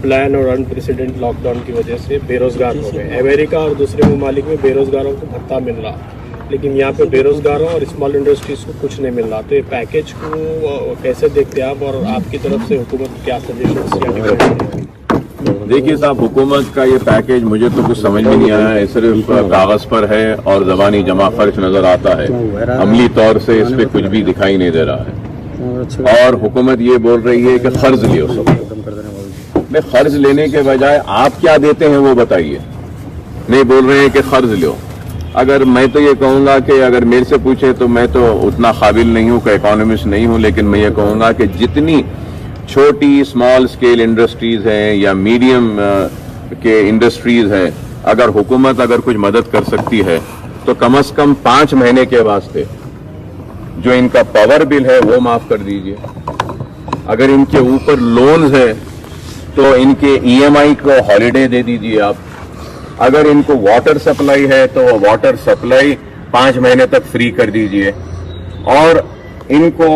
Unplanned और unprecedented lockdown की वजह से बेरोजगार हो गए। अमेरिका और दूसरे ममालिक में बेरोजगारों को भत्ता मिल रहा, लेकिन यहाँ पे बेरोजगारों और स्मॉल इंडस्ट्रीज को कुछ नहीं मिल रहा। तो ये पैकेज को कैसे देखते हैं आप, और आपकी तरफ से हुकूमत क्या सजेशन? देखिए साहब, हुकूमत का ये पैकेज मुझे तो कुछ समझ में नहीं आया है। सिर्फ कागज पर है और जबानी जमा खर्च नजर आता है, अमली तौर से इस पे कुछ भी दिखाई नहीं दे रहा है। और हुकूमत ये बोल रही है कि कर्ज लियो सब। मैं कर्ज लेने के बजाय आप क्या देते हैं वो बताइए। नहीं बोल रहे हैं कि कर्ज लो। अगर मैं तो ये कहूंगा कि अगर मेरे से पूछे तो मैं तो उतना काबिल नहीं हूं, कोई इकोनॉमिस्ट नहीं हूं, लेकिन मैं ये कहूंगा कि जितनी छोटी स्मॉल स्केल इंडस्ट्रीज हैं या मीडियम के इंडस्ट्रीज हैं, अगर हुकूमत अगर कुछ मदद कर सकती है तो कम से कम 5 महीने के वास्ते जो इनका पावर बिल है वो माफ कर दीजिए। अगर इनके ऊपर लोन्स है तो इनके ईएमआई को हॉलिडे दे दीजिए आप। अगर इनको वाटर सप्लाई है तो वाटर सप्लाई 5 महीने तक फ्री कर दीजिए। और इनको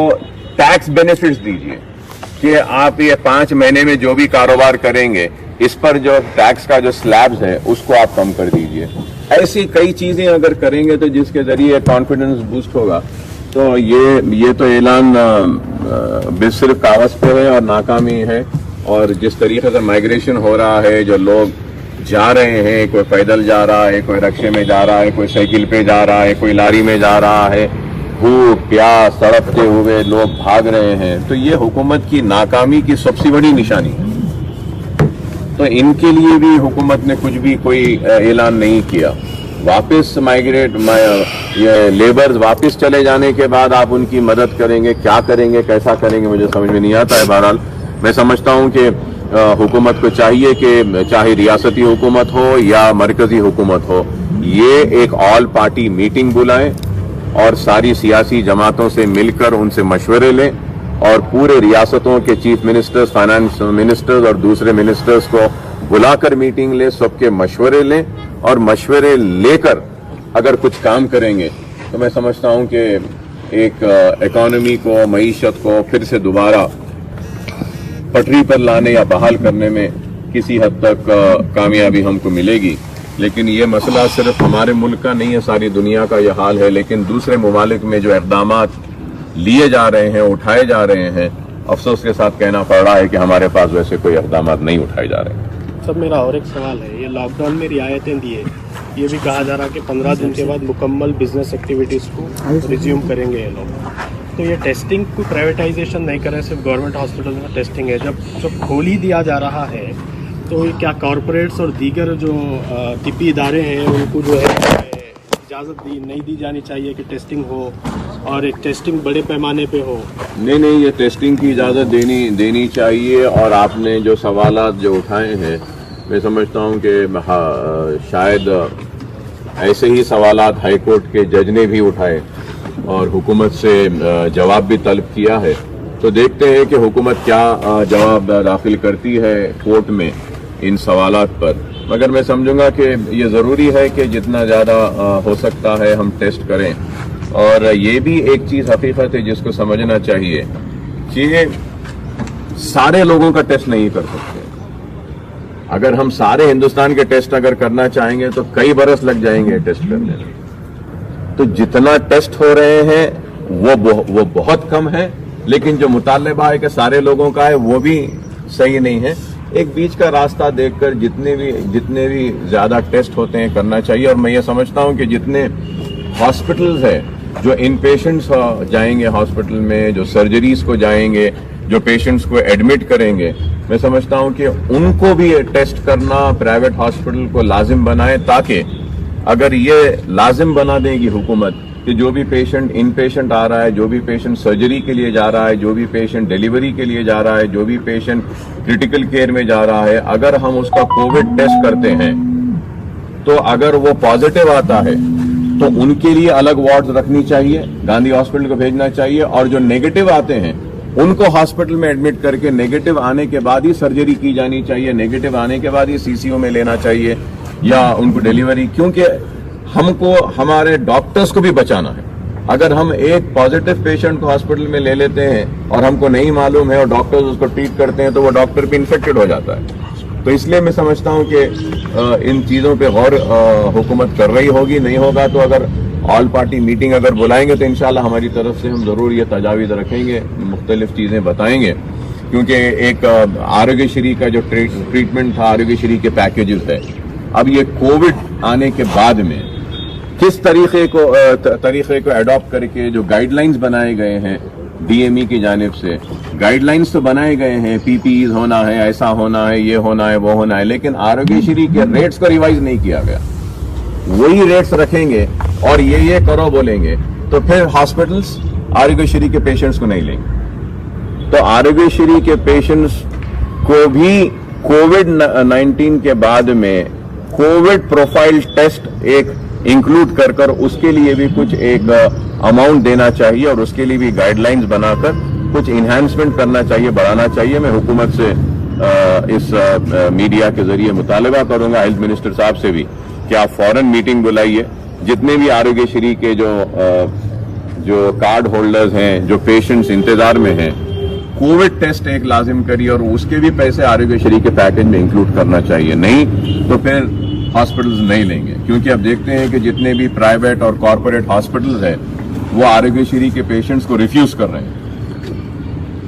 टैक्स बेनिफिट्स दीजिए कि आप ये 5 महीने में जो भी कारोबार करेंगे इस पर जो टैक्स का जो स्लैब्स है उसको आप कम कर दीजिए। ऐसी कई चीजें अगर करेंगे तो जिसके जरिए कॉन्फिडेंस बूस्ट होगा। तो ये तो ऐलान सिर्फ कागज पे है और नाकामी है। और जिस तरीके से माइग्रेशन हो रहा है, जो लोग जा रहे हैं, कोई पैदल जा रहा है, कोई रिक्शे में जा रहा है, कोई साइकिल पे जा रहा है, कोई लारी में जा रहा है, भूख प्यास तड़पते हुए लोग भाग रहे हैं, तो ये हुकूमत की नाकामी की सबसे बड़ी निशानी है। तो इनके लिए भी हुकूमत ने कुछ भी कोई ऐलान नहीं किया। वापस ये लेबर्स वापस चले जाने के बाद आप उनकी मदद करेंगे, क्या करेंगे, कैसा करेंगे, मुझे समझ में नहीं आता है। बहरहाल मैं समझता हूं कि हुकूमत को चाहिए कि चाहे रियासती हुकूमत हो या मरकजी हुकूमत हो, ये एक ऑल पार्टी मीटिंग बुलाएं और सारी सियासी जमातों से मिलकर उनसे मशवरे लें और पूरे रियासतों के चीफ मिनिस्टर्स, फाइनेंस मिनिस्टर्स और दूसरे मिनिस्टर्स को बुलाकर मीटिंग लें, सबके मशवरे लें और मशवरे लेकर अगर कुछ काम करेंगे तो मैं समझता हूं कि एक इकोनॉमी को, मईशत को फिर से दोबारा पटरी पर लाने या बहाल करने में किसी हद तक कामयाबी हमको मिलेगी। लेकिन ये मसला सिर्फ हमारे मुल्क का नहीं है, सारी दुनिया का यह हाल है। लेकिन दूसरे ममालिक में जो इक़दामात लिए जा रहे हैं, उठाए जा रहे हैं, अफसोस के साथ कहना पड़ रहा है कि हमारे पास वैसे कोई इक़दामात नहीं उठाए जा रहे हैं। सब मेरा और एक सवाल है, ये लॉकडाउन में रियायतें दिए, ये भी कहा जा रहा है कि 15 दिन के बाद मुकम्मल बिजनेस एक्टिविटीज़ को रिज्यूम करेंगे ये लोग। तो ये टेस्टिंग को प्राइवेटाइजेशन नहीं कर रहे, सिर्फ गवर्नमेंट हॉस्पिटल में टेस्टिंग है। जब खोल ही दिया जा रहा है तो क्या कॉरपोरेट्स और दीगर जो तिब्बी इदारे हैं उनको जो है इजाज़त नहीं दी जानी चाहिए कि टेस्टिंग हो और एक टेस्टिंग बड़े पैमाने पे हो? नहीं, ये टेस्टिंग की इजाज़त देनी चाहिए। और आपने जो सवालात जो उठाए हैं, मैं समझता हूं कि शायद ऐसे ही सवालात हाई कोर्ट के जज ने भी उठाए और हुकूमत से जवाब भी तलब किया है। तो देखते हैं कि हुकूमत क्या जवाब दाखिल करती है कोर्ट में इन सवालात पर। मगर मैं समझूंगा कि ये ज़रूरी है कि जितना ज़्यादा हो सकता है हम टेस्ट करें। और ये भी एक चीज़ हकीकत है जिसको समझना चाहिए कि सारे लोगों का टेस्ट नहीं कर सकते। अगर हम सारे हिंदुस्तान के टेस्ट अगर करना चाहेंगे तो कई बरस लग जाएंगे टेस्ट करने में। तो जितना टेस्ट हो रहे हैं वो बहुत कम है, लेकिन जो मुतालबा है कि सारे लोगों का है वो भी सही नहीं है। एक बीच का रास्ता देखकर जितने भी ज्यादा टेस्ट होते हैं करना चाहिए। और मैं ये समझता हूं कि जितने हॉस्पिटल्स हैं जो इन पेशेंट्स जाएंगे हॉस्पिटल में, जो सर्जरीज को जाएंगे, जो पेशेंट्स को एडमिट करेंगे, मैं समझता हूं कि उनको भी टेस्ट करना प्राइवेट हॉस्पिटल को लाजिम बनाए, ताकि अगर ये लाजिम बना देगी हुकूमत कि जो भी पेशेंट इन पेशेंट आ रहा है, जो भी पेशेंट सर्जरी के लिए जा रहा है, जो भी पेशेंट डिलीवरी के लिए जा रहा है, जो भी पेशेंट क्रिटिकल केयर में जा रहा है, अगर हम उसका कोविड टेस्ट करते हैं तो अगर वो पॉजिटिव आता है तो उनके लिए अलग वार्ड रखनी चाहिए, गांधी हॉस्पिटल को भेजना चाहिए। और जो नेगेटिव आते हैं उनको हॉस्पिटल में एडमिट करके नेगेटिव आने के बाद ही सर्जरी की जानी चाहिए, नेगेटिव आने के बाद ही सीसीयू में लेना चाहिए या उनको डिलीवरी। क्योंकि हमको हमारे डॉक्टर्स को भी बचाना है। अगर हम एक पॉजिटिव पेशेंट को हॉस्पिटल में ले लेते हैं और हमको नहीं मालूम है और डॉक्टर्स उसको ट्रीट करते हैं तो वो डॉक्टर भी इन्फेक्टेड हो जाता है। तो इसलिए मैं समझता हूं कि इन चीज़ों पे गौर हुकूमत कर रही होगी। नहीं होगा तो अगर ऑल पार्टी मीटिंग अगर बुलाएंगे तो इंशाल्लाह हमारी तरफ से हम ज़रूर ये तजावीज़ रखेंगे, मुख्तलिफ चीज़ें बताएंगे, क्योंकि एक आरोग्यश्री का जो ट्रीटमेंट था, आरोग्यश्री के पैकेजेस है, अब ये कोविड आने के बाद में किस तरीके को अडॉप्ट करके जो गाइडलाइंस बनाए गए हैं डीएमई की जानिब से, गाइडलाइंस तो बनाए गए हैं, पीपीईज होना है, ऐसा होना है, ये होना है, वो होना है, लेकिन आरोग्यश्री के रेट्स को रिवाइज नहीं किया गया। वही रेट्स रखेंगे और ये करो बोलेंगे तो फिर हॉस्पिटल्स आरोग्यश्री के पेशेंट्स को नहीं लेंगे। तो आरोग्यश्री के पेशेंट्स को भी कोविड-19 के बाद में कोविड प्रोफाइल टेस्ट एक इंक्लूड कर उसके लिए भी कुछ एक अमाउंट देना चाहिए और उसके लिए भी गाइडलाइंस बनाकर कुछ इन्हांसमेंट करना चाहिए, बढ़ाना चाहिए। मैं हुकूमत से इस मीडिया के जरिए मुतालबा करूंगा, हेल्थ मिनिस्टर साहब से भी, कि आप फौरन मीटिंग बुलाइए। जितने भी आरोग्यश्री के जो कार्ड होल्डर्स हैं, जो पेशेंट्स इंतजार में हैं, कोविड टेस्ट एक लाजिम करिए और उसके भी पैसे आरोग्यश्री के पैकेज में इंक्लूड करना चाहिए। नहीं तो फिर हॉस्पिटल्स नहीं लेंगे, क्योंकि अब देखते हैं कि जितने भी प्राइवेट और कॉरपोरेट हॉस्पिटल्स हैं वो आरोग्यश्री के पेशेंट्स को रिफ्यूज कर रहे हैं।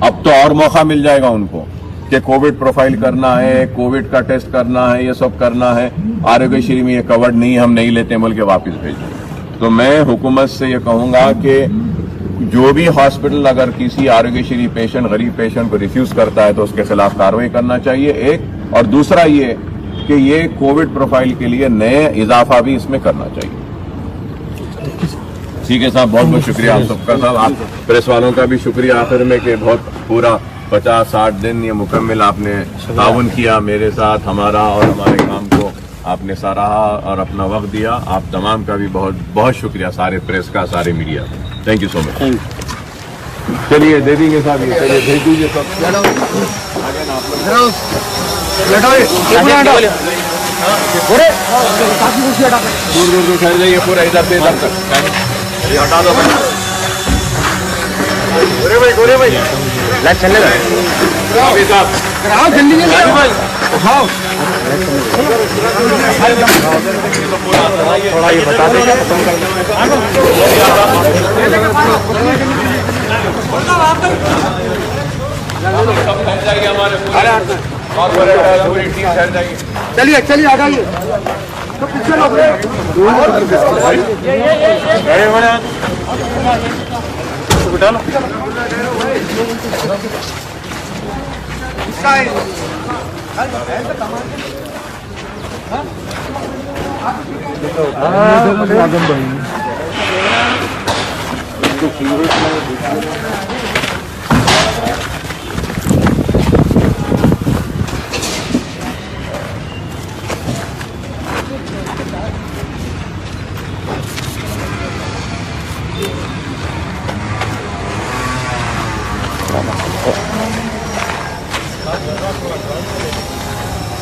अब तो और मौका मिल जाएगा उनको कि कोविड प्रोफाइल करना है, कोविड का टेस्ट करना है, ये सब करना है, आरोग्यश्री में ये कवर्ड नहीं, हम नहीं लेते, बोल के वापस भेजें। तो मैं हुकूमत से ये कहूंगा कि जो भी हॉस्पिटल अगर किसी आरोग्यश्री पेशेंट, गरीब पेशेंट को रिफ्यूज करता है तो उसके खिलाफ कार्रवाई करना चाहिए, एक। और दूसरा ये कि ये कोविड प्रोफाइल के लिए नए इजाफा भी इसमें करना चाहिए। ठीक है साहब, बहुत बहुत शुक्रिया आप सबका। साहब आप प्रेस वालों का भी शुक्रिया आखिर में कि बहुत पूरा 50-60 दिन ये मुकम्मल आपने ताउन किया मेरे साथ, हमारा और हमारे काम को आपने सराहा और अपना वक्त दिया। आप तमाम का भी बहुत बहुत शुक्रिया, सारे प्रेस का, सारे मीडिया का। Thank you so much. चलिए दे देंगे साहब, ये चलिए भेज दीजिए सब। दूर ठहर जाइए, पूरा इधर से इधर तक ये हटा दो। गोरे भाई लाइट चलने लगा जल्दी उठाओ। थोड़ा ये बता देगा चलिए चलिए आ जाइए। तो पीछे लोग बिठा लो।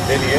ले लिए